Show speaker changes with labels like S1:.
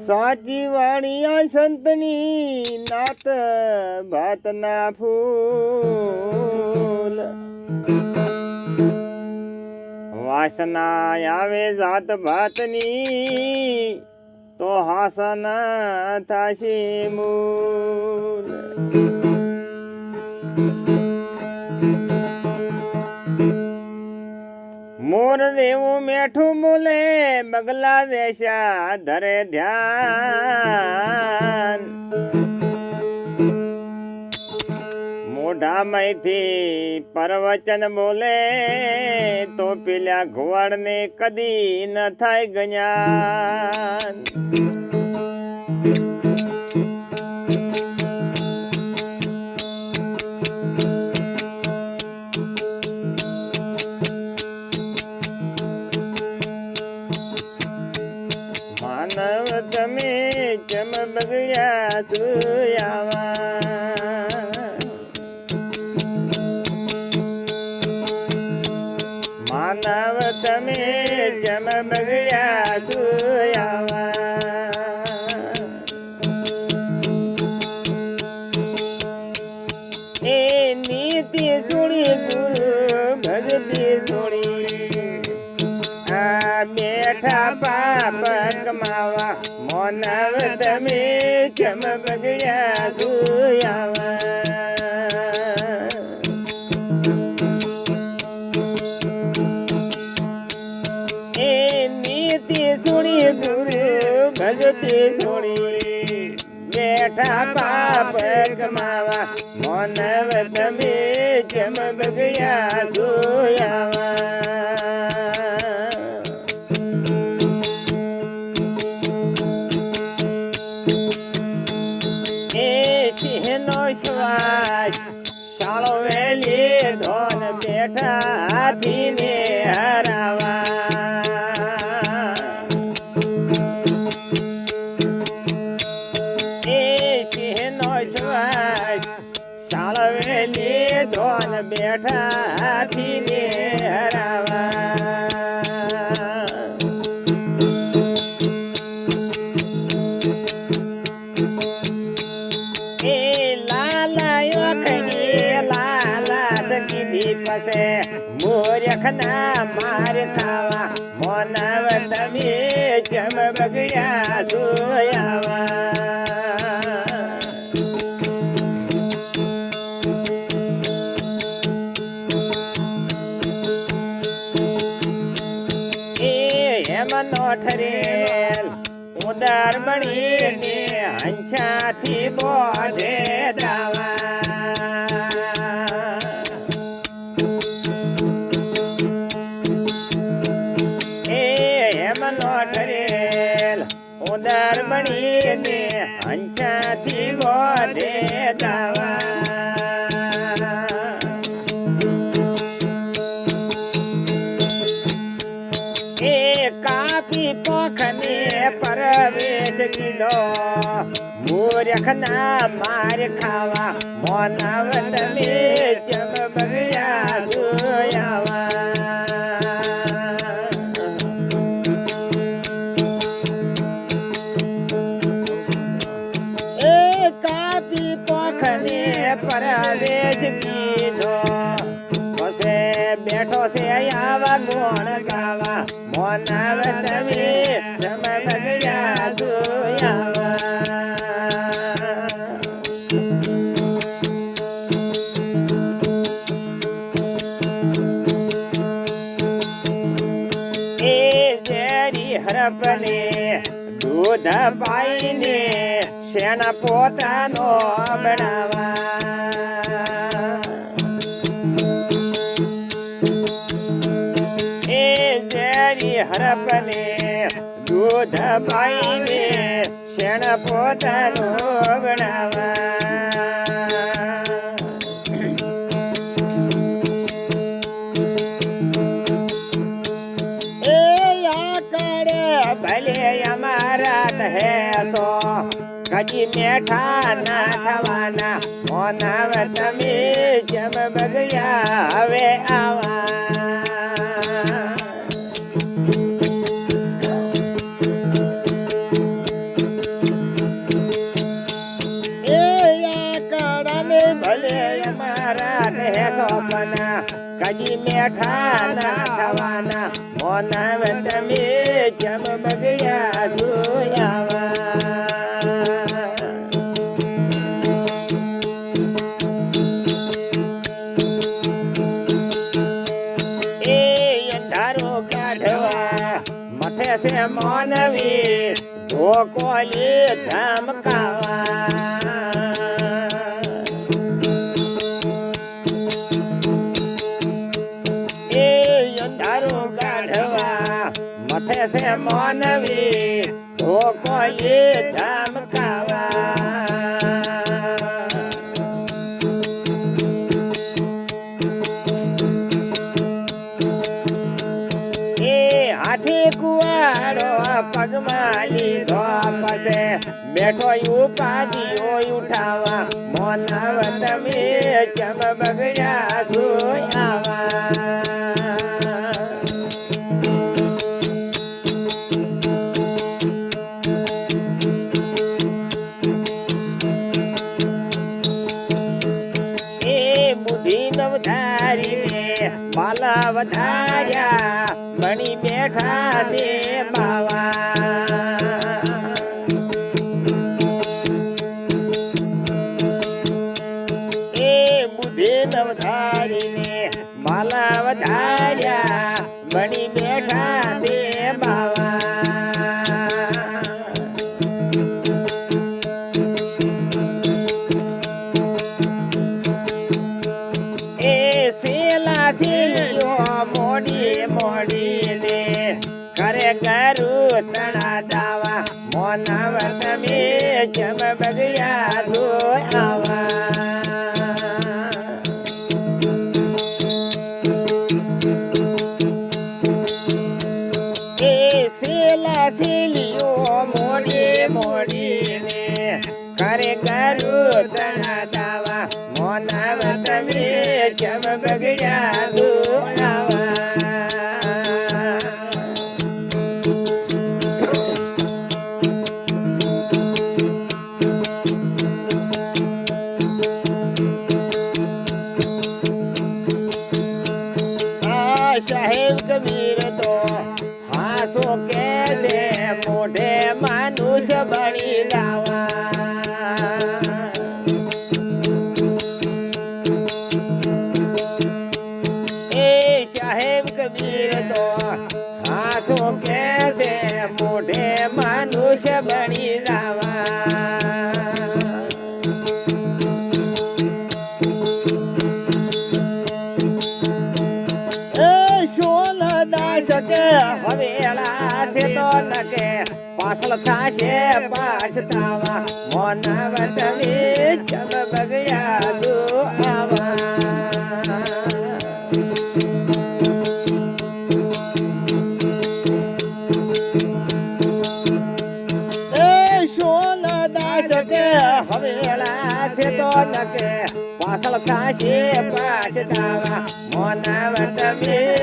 S1: સાચી વાણિયા સંતની નાત ભાતના ફૂલ વાસના આવે જાત ભાતની તો હાસના થાશે મૂલ મોર દેવું મેઠું બોલે બગલા દેશા ધરે ધ્યાન મોઢામાંથી પરવચન બોલે તો પેલા ઘુવાડ ને કદી ન થાય જ્ઞાન માનવ તમે ચમ બગડ્યા સુયાવા માનવ તમે ચમ બગડ્યા સુયાવા એ નીતિ સુણી ગુરુ ભગતી સુણી બેઠા પાપ કમાવા મોનવ તમે ચમ બગડ્યા સુયાવા એ નીતિ સુણી ગુરુ ભગતી સુણી બેઠા પાપ કમાવા મોનવ તમે ચમ બગડ્યા સુયાવા શ્વાસ શાળો વેલી ધોન બેઠા હાથીને હરાવા એ સિંહનો શ્વાસ શાળો વેલી ધોન બેઠા હાથીને હરાવા પસે મૂર્ખના માર ખાવા મોનવ તમે ચમ બગડ્યા જોયાવા એ હેમનો ઠરેલ ઉદાર બનીને હંસાથી બોધે દાવા ઉદાર બનીને હંસાથી બોધે દાવા એ કાપી પોખને પરવેશ દીધો મૂર્ખના માર ખાવા મોનવ તમે ચમ બગડ્યા જોયાવા પોખને પરવેશ કીધો પસે બેઠો છે આવા ગુણ ગાવા મોનવ તમે ચમ બગડ્યા જોયાવા એ ઝેરી હરપને દૂધ પાઈને શેણ પોતાનો બનાવા એ ઝેરી હરપને દૂધ પાઈને શેણ પોતાનો બનાવા એ આકડે ભલે અમારા હે તો કદી મેઠા ના થવાના મોનવ તમે ચમ બગડ્યા હવે આવા કદી મેઠા ના થવાના મોનવ તમે જેમ બગડ્યા જોયાવા से मानवी धोकोली धमकावा ए अंधारू काढवा मथे से मानवी धोकोली धमकावा હાથી કુવાડો પગમાં લીધો પસે બેઠો ઉપાધિઓ ઉઠાવા મોનવ તમે ચમ બગડ્યા જોયાવા એ બુદ્ધિ નવધારી માલા વધાર્યા મણી બેઠા દે બાવા એ બુદ્ધિ નવધારીને માલા વધાર્યા મણી બેઠા દે બાવા એ સેલાથી મોડી મોડી ને કરે કરું તણા દાવા મોનવ તમે જમ બગડ્યા જોયાવા એ સેલા સેલીઓ મોડી મોડી ને કરે કરું તણા દાવા મોનવ તમે જમ બગડ્યા જોયાવા સાહેબ કબીર તો હાસો કે દે મોઢે માનુષ બળી લાવા એ સાહેબ કબીર તો હાસો કે દે મોઢે માનુષ બળી લાવા શકે હવેળા છે તો નકે પાછળ થાશે પાછતાવા મોનવ તમે જમ બગડ્યા જોયાવા એ સોલ દાસ કે હવેળા છે તો નકે પાછળ થાશે પાછતાવા મોનવ તમે